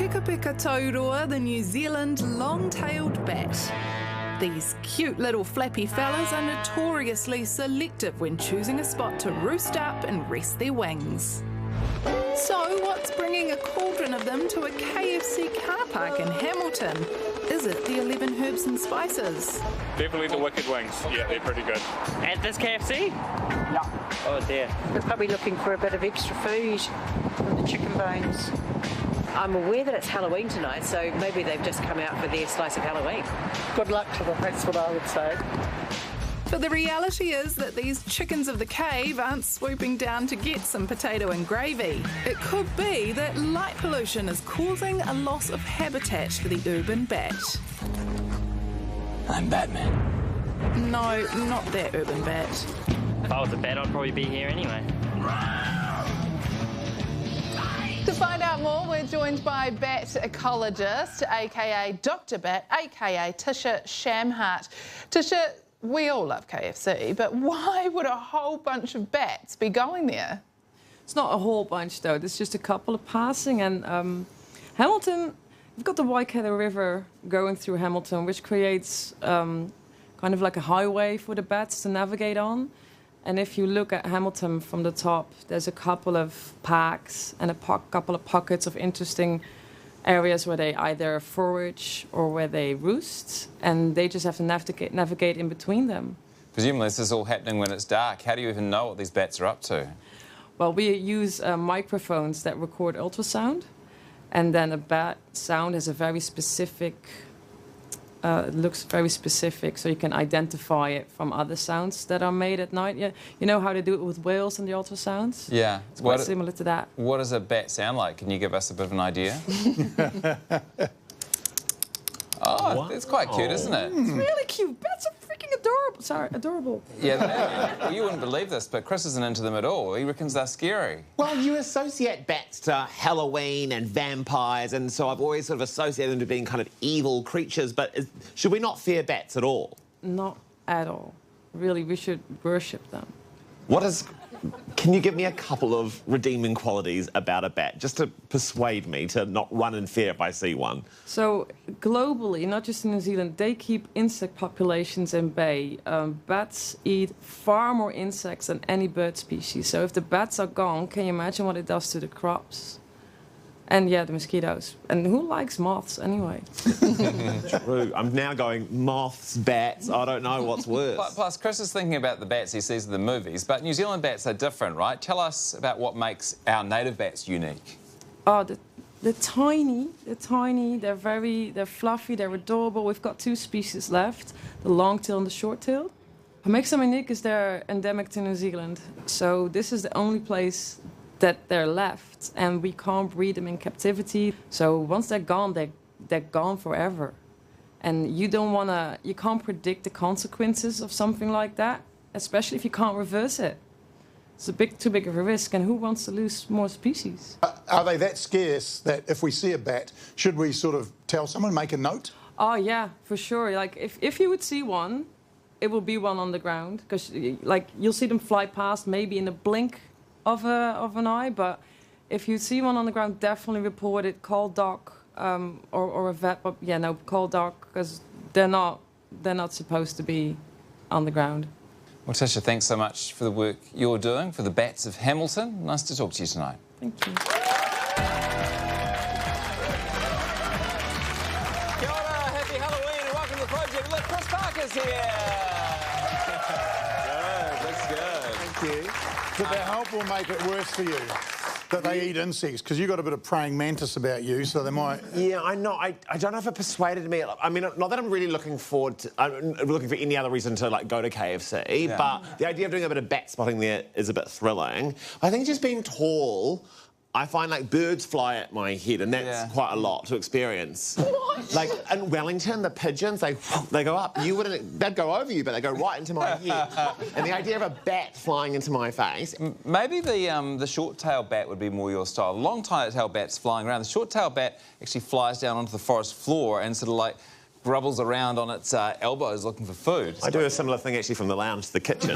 Peka peka tauroa, the New Zealand long-tailed bat. These cute little flappy fellas are notoriously selective when choosing a spot to roost up and rest their wings. So what's bringing a cauldron of them to a KFC car park in Hamilton? Is it the 11 herbs and spices? Definitely the wicked wings. Yeah, they're pretty good. At this KFC? Yeah. Oh dear. They're probably looking for a bit of extra food from the chicken bones. I'm aware that it's Halloween tonight, so maybe they've just come out for their slice of Halloween. Good luck to them, that's what I would say. But the reality is that these chickens of the cave aren't swooping down to get some potato and gravy. It could be that light pollution is causing a loss of habitat for the urban bat. I'm Batman. No, not that urban bat. If I was a bat, I'd probably be here anyway. To find out more, we're joined by bat ecologist, aka Dr. Bat, aka Tisha Shamhart. Tisha, we all love KFC, but why would a whole bunch of bats be going there? It's not a whole bunch, though. There's just a couple of passing. And Hamilton, we've got the Waikato River going through Hamilton, which creates kind of like a highway for the bats to navigate on. And if you look at Hamilton from the top, there's a couple of parks and a couple of pockets of interesting areas where they either forage or where they roost, and they just have to navigate in between them. Presumably this is all happening when it's dark. How do you even know what these bats are up to? Well, we use microphones that record ultrasound, and then a bat sound has a very specific, it looks very specific, so you can identify it from other sounds that are made at night. Yeah, you know how they do it with whales and the ultrasounds? Yeah. It's quite similar to that. What does a bat sound like? Can you give us a bit of an idea? Oh, wow. It's quite cute, isn't it? It's really cute. Bats are freaking adorable. Sorry, adorable. Yeah, well, you wouldn't believe this, but Chris isn't into them at all. He reckons they're scary. Well, you associate bats to Halloween and vampires, and so I've always sort of associated them to being kind of evil creatures, but should we not fear bats at all? Not at all. Really, we should worship them. Can you give me a couple of redeeming qualities about a bat, just to persuade me to not run in fear if I see one? So, globally, not just in New Zealand, they keep insect populations in bay. Bats eat far more insects than any bird species. So if the bats are gone, can you imagine what it does to the crops? And, yeah, the mosquitoes. And who likes moths, anyway? True. I'm now going, moths, bats, I don't know what's worse. Plus, Chris is thinking about the bats he sees in the movies, but New Zealand bats are different, right? Tell us about what makes our native bats unique. Oh, they're tiny, they're fluffy, they're adorable. We've got two species left, the long-tailed and the short-tailed. What makes them unique is they're endemic to New Zealand. So this is the only place that they're left, and we can't breed them in captivity. So once they're gone forever. And you can't predict the consequences of something like that, especially if you can't reverse it. It's too big of a risk, and who wants to lose more species? Are they that scarce that if we see a bat, should we sort of tell someone, make a note? Oh yeah, for sure. Like if you would see one, it will be one on the ground, because like you'll see them fly past maybe in a blink of an eye, but if you see one on the ground, definitely report it. Call doc or a vet. But yeah, no, call doc, because they're not supposed to be on the ground. Well, Tisha, thanks so much for the work you're doing for the bats of Hamilton. Nice to talk to you tonight. Thank you. Kia ora, happy Halloween and welcome to the project. Look, Chris Parker's here. Good, looks good. Thank you. But their help will make it worse for you that they eat insects, because you've got a bit of praying mantis about you, so they might... Yeah, I know. I don't know if it persuaded me. I mean, not that I'm really looking forward to... I'm looking for any other reason to, like, go to KFC, but the idea of doing a bit of bat spotting there is a bit thrilling. I think just being tall... I find, like, birds fly at my head, and that's quite a lot to experience. What? Like, in Wellington, the pigeons, they go up. They'd go over you, but they go right into my head. And the idea of a bat flying into my face... Maybe the short-tailed bat would be more your style. Long-tailed bat's flying around. The short-tailed bat actually flies down onto the forest floor and sort of, like, scrubbles around on its elbows looking for food. I do a similar thing actually from the lounge to the kitchen.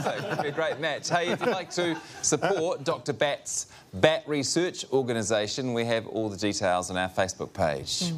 So, it'd be a great match. Hey, if you'd like to support Dr. Bat's Bat Research Organisation, we have all the details on our Facebook page.